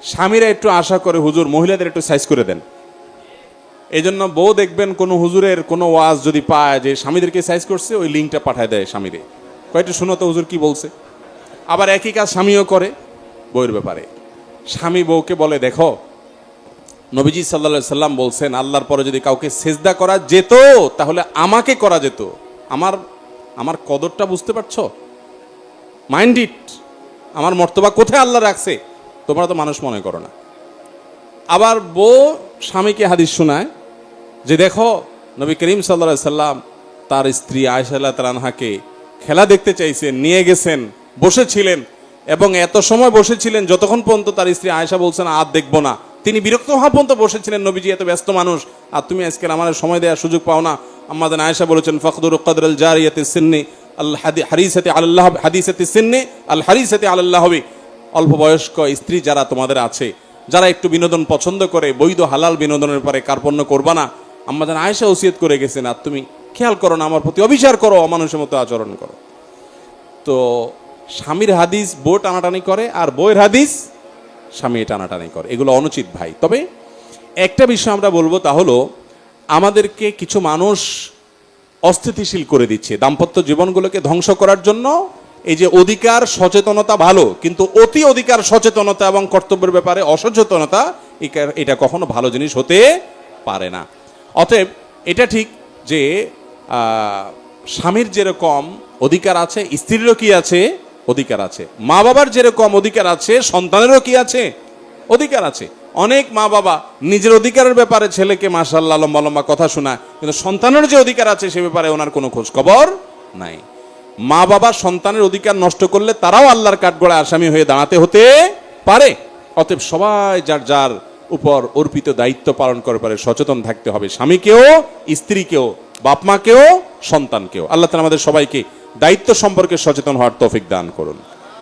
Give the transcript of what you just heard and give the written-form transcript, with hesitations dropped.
স্বামীরা একটু আশা করে হুজুর মহিলাদের একটু সাইজ করে দেন। এই জন্য বউ দেখবেন কোনো হুজুরের কোনো ওয়াজ যদি পায় যে স্বামীদেরকে সাইজ করছে, ওই লিঙ্কটা পাঠায় দেয় স্বামীরে, কয়েকটা শুনো তো হুজুর কি বলছে। আবার একই কাজ স্বামীও করে বউয়ের ব্যাপারে। স্বামী বউকে বলে, দেখো নবীজি সাল্লাল্লাহু সাল্লাম বলছেন আল্লাহর পরে যদি কাউকে সেজদা করা যেত তাহলে আমাকে করা যেত। আমার কদরটা বুঝতে পারছো? মাইন্ড ইট, আমার মর্তবা কোথায় আল্লাহ রাখছে, তোমরা তো মানুষ মনে করো না। আবার বউ স্বামীকে হাদিস শোনায় যে দেখো নবী করিম সাল্লাল্লাহু আলাইহি সাল্লাম তার স্ত্রী আয়েশা রাদিয়াল্লাহু তাআলা আনহাকে খেলা দেখতে চাইছেন, নিয়ে গেছেন, বসেছিলেন এবং এত সময় বসেছিলেন যতক্ষণ পর্যন্ত তার স্ত্রী আয়েশা বলছেন আর দেখবো না। তিনি বিরক্ত হওয়া পর্যন্ত বসেছিলেন, নবীজি এত ব্যস্ত মানুষ আর তুমি আজকে আমাদের সময় দেওয়ার সুযোগ পাও না। আম্মাজান আয়েশা বলেছেন ফাকদুর কদরুল জারিয়াতি সিন্নি আল হারিসাতি আল্লাহ হাদিসাতি সিন্নি আল হারিসাতি আল্লাহ, অল্প বয়স্ক স্ত্রী যারা তোমাদের আছে, যারা একটু বিনোদন পছন্দ করে, বৈধ হালাল বিনোদনের পরে কার্পণ্য করবা না। আম্মাজান আয়েশা ওসিয়ত করে গেছেন আর তুমি খেয়াল করো না, আমার প্রতি অবিচার করো, অমানুষের মতো আচরণ করো। তো স্বামীর হাদিস বউ টানাটানি করে আর বউয়ের হাদিস স্বামী টানাটানি করে, এগুলো অনুচিত ভাই। তবে একটা বিষয় আমরা বলবো, তা হলো আমাদেরকে কিছু মানুষ অস্থিতিশীল করে দিচ্ছে দাম্পত্য জীবনগুলোকে ধ্বংস করার জন্য। এই যে অধিকার সচেতনতা ভালো, কিন্তু অতি অধিকার সচেতনতা এবং কর্তব্যের ব্যাপারে অসচেতনতা এটা কখনো ভালো জিনিস হতে পারে না। অতএব এটা ঠিক যে স্বামীর যেরকম অধিকার আছে স্ত্রীরও কি আছে অধিকার আছে, মা বাবার যেরকম অধিকার আছে সন্তানেরও কি আছে অধিকার আছে। অনেক মা বাবা নিজের অধিকারের ব্যাপারে ছেলেকে মাশাআল্লাহ লম্বা লম্বা কথা শোনায়, কিন্তু সন্তানের যে অধিকার আছে সে ব্যাপারে ওনার কোনো খোঁজ খবর নাই। মা বাবা সন্তানের অধিকার নষ্ট করলে তারাও আল্লাহর কাঠগড়ায় আসামি হয়ে দাঁড়াতে হতে পারে। অতএব সবাই যার যার উপর অর্পিত দায়িত্ব পালন করে পারে সচেতন থাকতে হবে, স্বামীকেও, স্ত্রীকেও, বাপ মাকেও, সন্তানকেও। আল্লাহ তাআলা আমাদের সবাইকে দায়িত্ব সম্পর্কে সচেতন হওয়ার তৌফিক দান করুন।